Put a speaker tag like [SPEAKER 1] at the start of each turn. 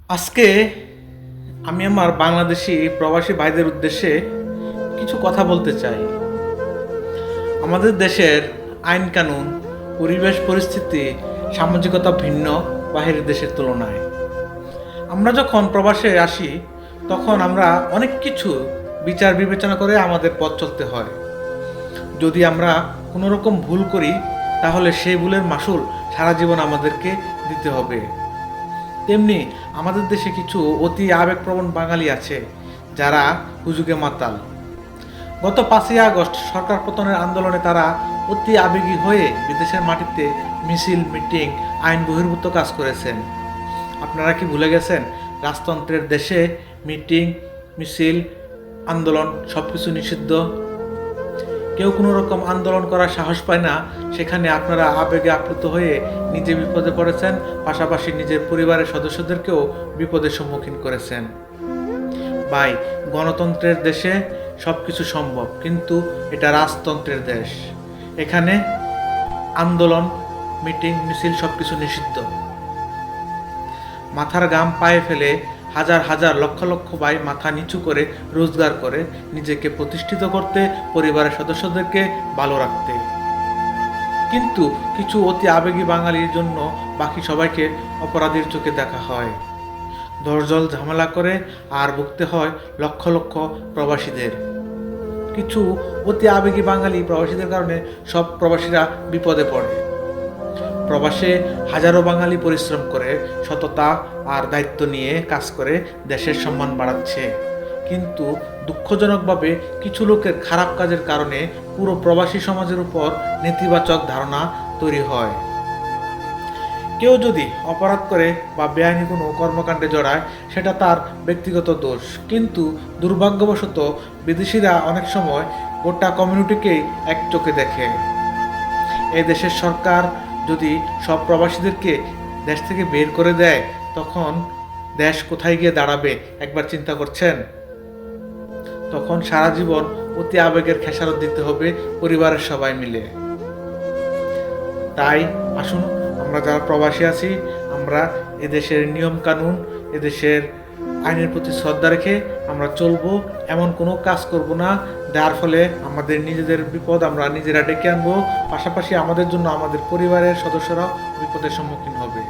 [SPEAKER 1] আজকে আমি আমার বাংলাদেশি প্রবাসী ভাইদের উদ্দেশ্যে কিছু কথা বলতে চাই। আমাদের দেশের আইন কানুন, পরিবেশ পরিস্থিতি, সামাজিকতা ভিন্ন বাহিরের দেশের তুলনায়। আমরা যখন প্রবাসে আসি তখন আমরা অনেক কিছু বিচার বিবেচনা করে আমাদের পথ চলতে হয়। যদি আমরা কোনো রকম ভুল করি তাহলে সেই ভুলের মাসুল সারা জীবন আমাদেরকে দিতে হবে। তেমনি আমাদের দেশে কিছু অতি আবেগপ্রবণ বাঙালি আছে যারা হুজুগে মাতাল। গত 5ই আগস্ট সরকার পতনের আন্দোলনে তারা অতি আবেগী হয়ে বিদেশের মাটিতে মিছিল, মিটিং, আইন বহির্ভূত কাজ করেছেন। আপনারা কি ভুলে গেছেন রাজতন্ত্রের দেশে মিটিং, মিছিল, আন্দোলন সব কিছু নিষিদ্ধ? কেউ কোনো রকম আন্দোলন করার সাহস পায় না, সেখানে আপনারা আবেগে আপ্লুত হয়ে নিজে বিপদে পড়েছেন, পাশাপাশি নিজের পরিবারের সদস্যদেরকেও বিপদের সম্মুখীন করেছেন। ভাই, গণতন্ত্রের দেশে সব কিছু সম্ভব, কিন্তু এটা রাজতন্ত্রের দেশ। এখানে আন্দোলন, মিটিং, মিছিল সব কিছু নিষিদ্ধ। মাথার ঘাম পায়ে ফেলে হাজার হাজার লক্ষ লক্ষ ভাই মাথা নিচু করে রোজগার করে নিজেকে প্রতিষ্ঠিত করতে, পরিবারের সদস্যদেরকে ভালো রাখতে। কিন্তু কিছু অতি আবেগী বাঙালির জন্য বাকি সবাইকে অপরাধীর চোখে দেখা হয়। দরজল ঝামেলা করে আর ভুগতে হয় লক্ষ লক্ষ প্রবাসীদের। কিছু অতি আবেগী বাঙালি প্রবাসীদের কারণে সব প্রবাসীরা বিপদে পড়ে। প্রবাসে হাজারো বাঙালি পরিশ্রম করে সততা আর দায়িত্ব নিয়ে কাজ করে দেশের সম্মান বাড়াচ্ছে, কিন্তু দুঃখজনকভাবে কিছু লোকের খারাপ কাজের কারণে পুরো প্রবাসী সমাজের উপর নেতিবাচক ধারণা তৈরি হয়। কেউ যদি অপরাধ করে বা বেআইনি কোনো কর্মকাণ্ডে জড়ায় সেটা তার ব্যক্তিগত দোষ, কিন্তু দুর্ভাগ্যবশত বিদেশিরা অনেক সময় গোটা কমিউনিটিকেই এক চোখে দেখে। এই দেশের সরকার যদি সব প্রবাসীদেরকে দেশ থেকে বের করে দেয় তখন দেশ কোথায় গিয়ে দাঁড়াবে একবার চিন্তা করছেন? তখন সারা জীবন অতি আবেগের খেসারত দিতে হবে পরিবারের সবাই মিলে। তাই আসুন, আমরা যারা প্রবাসী আছি আমরা এদেশের নিয়ম কানুন, এদেশের আইনের প্রতি শ্রদ্ধা রেখে আমরা চলবো। এমন কোনো কাজ করব না যার ফলে আমাদের নিজেদের বিপদ আমরা নিজেরা ডেকে আনবো, পাশাপাশি আমাদের জন্য আমাদের পরিবারের সদস্যরাও বিপদের সম্মুখীন হবে।